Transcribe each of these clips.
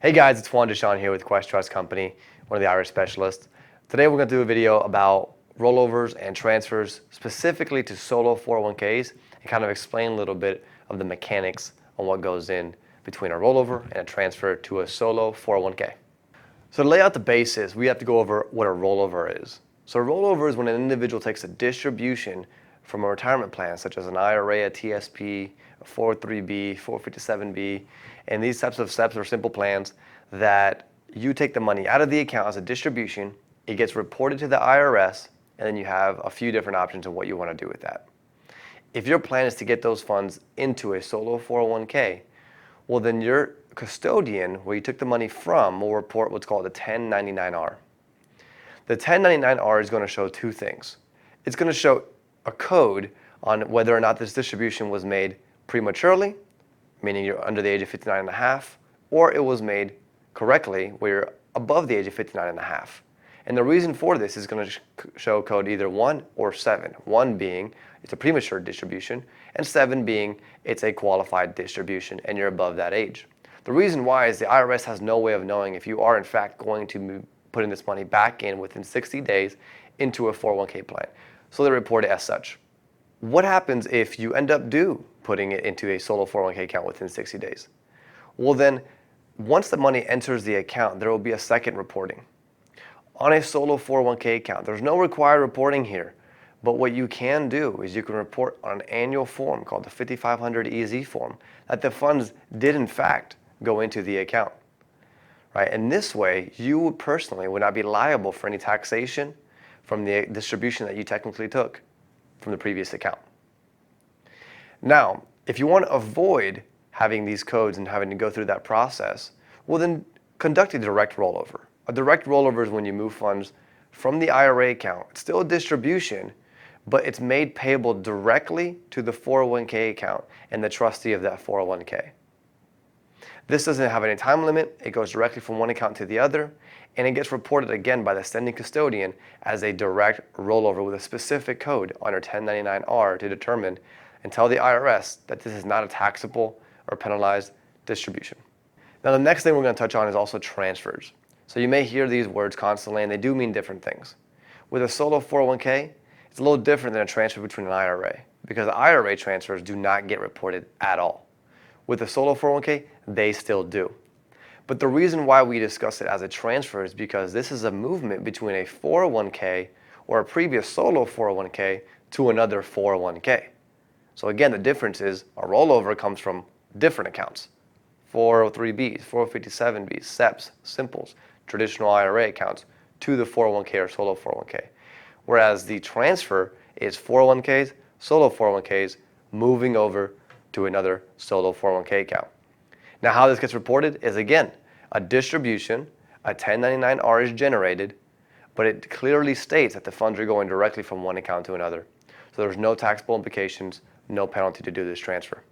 Hey guys, it's Juan Deshon here with Quest Trust Company, one of the IRA specialists. Today we're going to do a video about rollovers and transfers specifically to solo 401ks and kind of explain a little bit of the mechanics on what goes in between a rollover and a transfer to a solo 401k. So to lay out the basis, we have to go over what a rollover is. So a rollover is when an individual takes a distribution from a retirement plan such as an IRA, a TSP, a 403b, 457b, and these types of steps are simple plans that you take the money out of the account as a distribution, it gets reported to the IRS, and then you have a few different options of what you want to do with that. If your plan is to get those funds into a solo 401k, well then your custodian, where you took the money from, will report what's called a 1099-R. The 1099-R is going to show two things. It's going to show a code on whether or not this distribution was made prematurely, meaning you're under the age of 59 and a half, or it was made correctly where you're above the age of 59 and a half. And the reason for this is going to show code either 1 or 7. 1 being it's a premature distribution, and 7 being it's a qualified distribution and you're above that age. The reason why is the IRS has no way of knowing if you are in fact going to be putting this money back in within 60 days into a 401k plan. So they report it as such. What happens if you end up putting it into a solo 401k account within 60 days? Well then, once the money enters the account, there will be a second reporting. On a solo 401k account, there's no required reporting here, but what you can do is you can report on an annual form called the 5500 EZ form that the funds did in fact go into the account. Right? And this way, you personally would not be liable for any taxation from the distribution that you technically took from the previous account. Now, if you want to avoid having these codes and having to go through that process, well then conduct a direct rollover. A direct rollover is when you move funds from the IRA account. It's still a distribution, but it's made payable directly to the 401k account and the trustee of that 401k. This doesn't have any time limit. It goes directly from one account to the other, and it gets reported again by the sending custodian as a direct rollover with a specific code on your 1099-R to determine and tell the IRS that this is not a taxable or penalized distribution. Now the next thing we're going to touch on is also transfers. So you may hear these words constantly and they do mean different things. With a solo 401k, it's a little different than a transfer between an IRA because IRA transfers do not get reported at all. With a solo 401k, they still do. But the reason why we discuss it as a transfer is because this is a movement between a 401k or a previous solo 401k to another 401k. So again, the difference is a rollover comes from different accounts. 403bs, 457bs, SEPs, simples, traditional IRA accounts to the 401k or solo 401k. Whereas the transfer is 401ks, solo 401ks moving over to another solo 401k account. Now how this gets reported is again, a distribution, a 1099-R is generated, but it clearly states that the funds are going directly from one account to another. So there's no taxable implications, no penalty to do this transfer.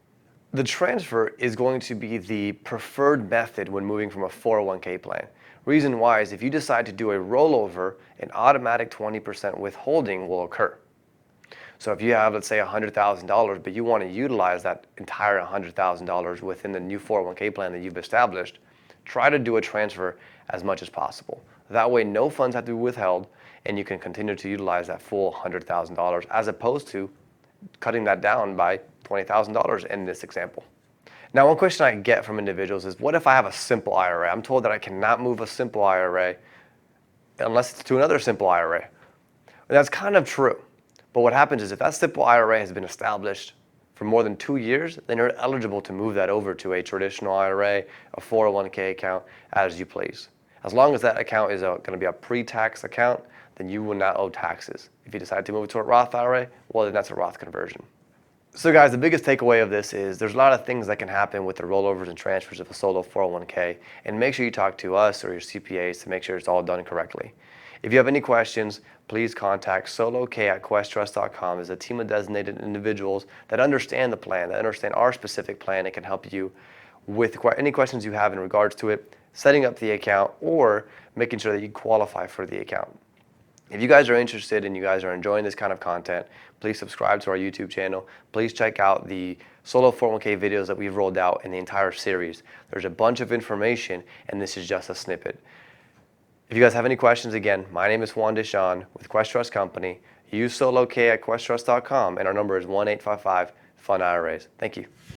The transfer is going to be the preferred method when moving from a 401k plan. Reason why is if you decide to do a rollover, an automatic 20% withholding will occur. So if you have, let's say, $100,000, but you want to utilize that entire $100,000 within the new 401k plan that you've established, try to do a transfer as much as possible. That way, no funds have to be withheld, and you can continue to utilize that full $100,000 as opposed to cutting that down by $20,000 in this example. Now, one question I get from individuals is, what if I have a simple IRA? I'm told that I cannot move a simple IRA unless it's to another simple IRA. And that's kind of true. But what happens is if that simple IRA has been established for more than 2 years, then you're eligible to move that over to a traditional IRA, a 401k account, as you please. As long as that account is going to be a pre-tax account, then you will not owe taxes. If you decide to move it to a Roth IRA, well, then that's a Roth conversion. So guys, the biggest takeaway of this is there's a lot of things that can happen with the rollovers and transfers of a solo 401k, and make sure you talk to us or your CPAs to make sure it's all done correctly. If you have any questions, please contact solok@questtrust.com. There's a team of designated individuals that understand the plan, that understand our specific plan, and can help you with any questions you have in regards to it, setting up the account, or making sure that you qualify for the account. If you guys are interested and you guys are enjoying this kind of content, please subscribe to our YouTube channel. Please check out the solo 401k videos that we've rolled out in the entire series. There's a bunch of information, and this is just a snippet. If you guys have any questions, again, my name is Juan Deshon with Quest Trust Company. Use SoloK at questtrust.com, and our number is 1-855-FUN-IRAs. Thank you.